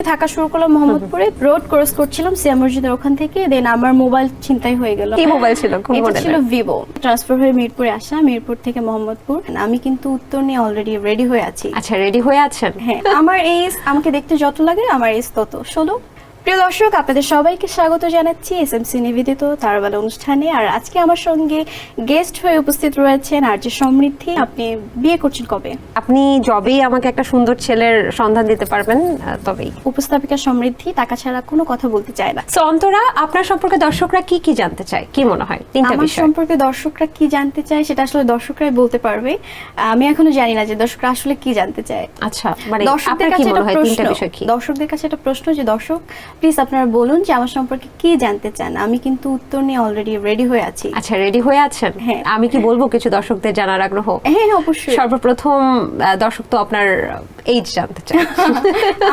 থাকা শুরু করলাম মোহাম্মদপুরে, রোড ক্রস করছিলাম সিয়া মসজিদের ওখান থেকে, দেন আমার মোবাইল ছিনতাই হয়ে গেল। কি মোবাইল ছিল? কোন এটা মডেলের? ছিল ভিভো। ট্রান্সফার হয়ে মিরপুরে আসা, মিরপুর থেকে মোহাম্মদপুর। আমি কিন্তু উত্তর নিয়ে অলরেডি রেডি হয়ে আছি। আচ্ছা, রেডি হয়ে আছেন? হ্যাঁ, আমার এজ আমাকে দেখতে যত লাগে আমার এজ তত 16। প্রিয় দর্শক, আপনাদের সবাইকে স্বাগত জানাচ্ছি এসএমসি নিবেদিত তারবালা অনুষ্ঠানে। আর আজকে আমার সঙ্গে গেস্ট হয়ে উপস্থিত রয়েছেন আরজে সমৃদ্ধি। আপনি বিয়ে করছেন কবে? আপনি যবেই আমাকে একটা সুন্দর ছেলের সন্ধান দিতে পারবেন তবেই। উপস্থাপিকা সমৃদ্ধি টাকা ছাড়া কোনো কথা বলতে চায় না। সো অন্তরা, আপনার সম্পর্কে দর্শকরা কি কি জানতে চায়, কি মনে হয়? তিনটা আমার বিষয়। সম্পর্কে দর্শকরা কি জানতে চায় সেটা আসলে দর্শকরাই বলতে পারবে। আমি এখনো জানি না যে দর্শকরা আসলে কি জানতে চায়। আচ্ছা, মানে দর্শকদের আপনার কি কাছে মনে এটা হয় তিনটা প্রশ্ন, বিষয় কি? দর্শকদের কাছে একটা প্রশ্ন যে দর্শক প্লিজ আপনারা বলুন যে আমার সম্পর্কে কি জানতে চান। আমি কিন্তু উত্তর নিয়ে অলরেডি রেডি হয়ে আছি। আচ্ছা, রেডি হয়ে আছেন? হ্যাঁ। আমি কি বলবো কিছু দর্শকদের জানার আগ্রহ? হ্যাঁ, অবশ্যই। সর্বপ্রথম দর্শক তো আপনার এইজ জানতে চায়।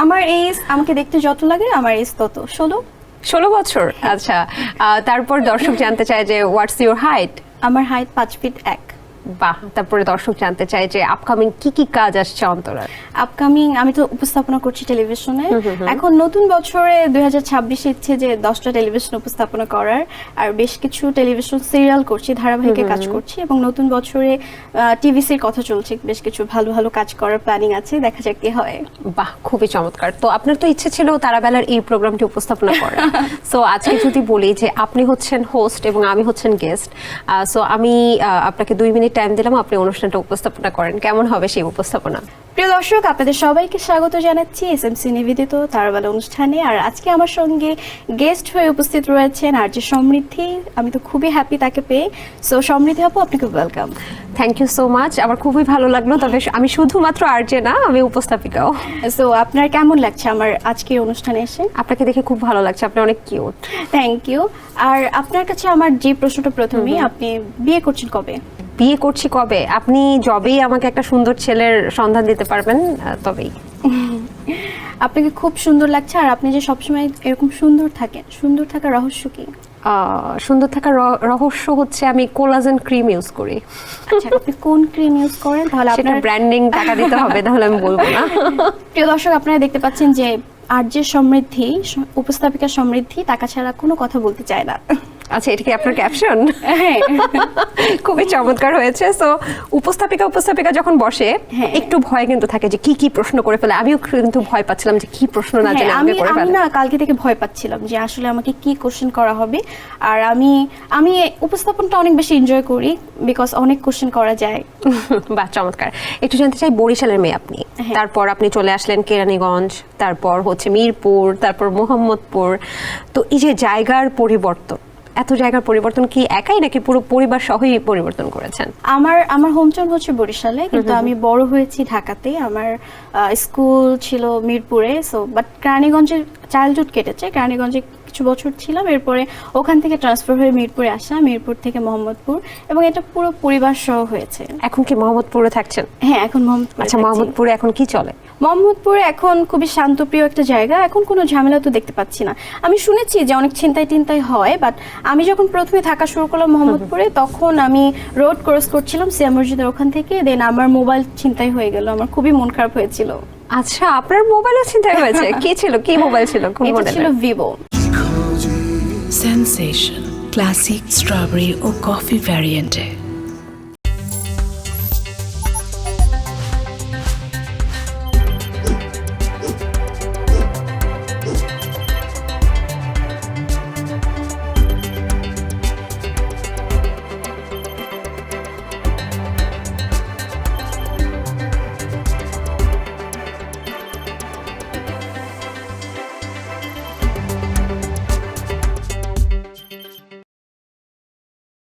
আমার এজ আমাকে দেখতে যত লাগে আমার এজ তত 16। 16 বছর? আচ্ছা, তারপর দর্শক জানতে চায় যে হোয়াটস ইউর হাইট? আমার হাইট 5 ফিট 1। বাহ। তারপরে দর্শক জানতে চায় যে আপকামিং কি কি কাজ আসছে অন্তরার? আপকামিং আমি তো উপস্থাপনা করছি টেলিভিশনে। এখন নতুন বছরে 2026 ইচ্ছে যে 10টা টেলিভিশন উপস্থাপনা করার, আর বেশ কিছু টেলিভিশন সিরিয়াল করছি, ধারাবাহিকে কাজ করছি, এবং নতুন বছরে টিভিসির কথা চলছে, বেশ কিছু ভালো ভালো কাজ করার প্ল্যানিং আছে, দেখা যাক কি হয়। বাহ, খুবই চমৎকার। তো আপনার তো ইচ্ছে ছিল তারাবেলার এই প্রোগ্রামটি উপস্থাপনা করার। সো আজকে যদি বলি যে আপনি হচ্ছেন হোস্ট এবং আমি হচ্ছেন গেস্ট, সো আমি আপনাকে 2 মিনিট টাইম দিলাম, আপনি অনুষ্ঠানটা উপস্থাপনা করেন, কেমন হবে সেই উপস্থাপনা? প্রিয় দর্শক, আপনাদের সবাইকে স্বাগত জানাচ্ছি এসএমসি নিবেদিত তারবালা অনুষ্ঠানে। আর আজকে আমার সঙ্গে গেস্ট হয়ে উপস্থিত রয়েছেন আরজে সমৃদ্ধি। আমি তো খুবই হ্যাপি তাকে পেয়ে। সো সমৃদ্ধি আপু, আপনাকে welcome. Thank you so much. আমার খুবই ভালো লাগলো। তবে আমি শুধুমাত্র আরজে না, আমি উপস্থাপিকাও। সো আপনার কেমন লাগছে আমার আজকের অনুষ্ঠানে এসে? আপনাকে দেখে খুব ভালো লাগছে, আপনি অনেক কিউট। Thank you. আর আপনার কাছে আমার যে প্রশ্নটা প্রথমেই, আপনি বিয়ে করছেন কবে? বিয়ে করছি কবে? আপনি যবেই আমাকে একটা সুন্দর ছেলের সন্ধান দিতে পারবেন তবেই। আপনাকে খুব সুন্দর লাগছে। আর আপনি যে সবসময় এরকম সুন্দর থাকেন, সুন্দর থাকার রহস্য কি? সুন্দর থাকার রহস্য হচ্ছে আমি কোলাজেন ক্রিম ইউজ করি। আচ্ছা, আপনি কোন ক্রিম ইউজ করেন? তাহলে সেটা আপনার ব্র্যান্ডিং টাকা দিতে হবে, তাহলে আমি বলবো না। প্রিয় দর্শক, আপনারা দেখতে পাচ্ছেন যে আরজে সমৃদ্ধি, উপস্থাপিকা সমৃদ্ধি টাকা ছাড়া কোনো কথা বলতে চায় না। আচ্ছা, এটা কি আপনার ক্যাপশন? হ্যাঁ, খুবই চমৎকার হয়েছে। সো উপস্থাপিকা যখন বসে, হ্যাঁ, একটু ভয় কিন্তু থাকে যে কি কি প্রশ্ন করে ফেলে। আমিও কিন্তু ভয় পাচ্ছিলাম যে কি প্রশ্ন না জানি হ্যাঁ, আমাকে করে আমি ফেলে। না কালকে থেকে ভয় পাচ্ছিলাম যে আসলে আমাকে কি কোশ্চেন করা হবে। আর আমি উপস্থাপনটা অনেক বেশি এনজয় করি, বিকজ অনেক কোশ্চেন করা যায়। বাহ, চমৎকার। একটু জানতে চাই, বরিশালের মেয়ে আপনি, হ্যাঁ। তারপর আপনি চলে আসলেন কেরানীগঞ্জ, তারপর হচ্ছে মিরপুর, তারপর মোহাম্মদপুর। তো এই যে জায়গার পরিবর্তন, এত জায়গার পরিবর্তন কি একাই নাকি পুরো পরিবার সহই পরিবর্তন করেছেন? আমার হোমটাউন হচ্ছে বরিশালে, কিন্তু আমি বড় হয়েছি ঢাকাতে। আমার স্কুল ছিল মিরপুরে। সো বাট কেরানীগঞ্জে চাইল্ডহুড কেটেছে, কেরানীগঞ্জে কিছু বছর ছিলাম, এরপরে ওখান থেকে ট্রান্সফার হয়ে মিরপুরে আসা, মিরপুর থেকে মোহাম্মদপুর, এবং এটা পুরো পরিবার সহ হয়েছে। এখন কি মোহাম্মদপুরে থাকছেন? হ্যাঁ, এখন মোহাম্মদপুরে আচ্ছা, থাকছি। মোহাম্মদপুরে এখন কি চলে? মোহাম্মদপুরে এখন খুবই শান্তপ্রিয় একটা জায়গা, এখন কোনো ঝামেলা তো দেখতে পাচ্ছি না। আমি শুনেছি যে অনেক ছিনতাই টিনতাই হয়, বাট আমি যখন প্রথমে থাকা শুরু করলাম মোহাম্মদপুরে, তখন আমি রোড ক্রস করছিলাম সিয়া মসজিদের ওখান থেকে, দেন আমার মোবাইল ছিনতাই হয়ে গেল। আমার খুবই মন খারাপ হয়েছিল। আচ্ছা, আপনার মোবাইলও ছিনতাই হয়েছে? কি ছিল, কি মোবাইল ছিল, কোন এটা ছিল মডেলের? Vivo. Sensation, classic strawberry or coffee variant.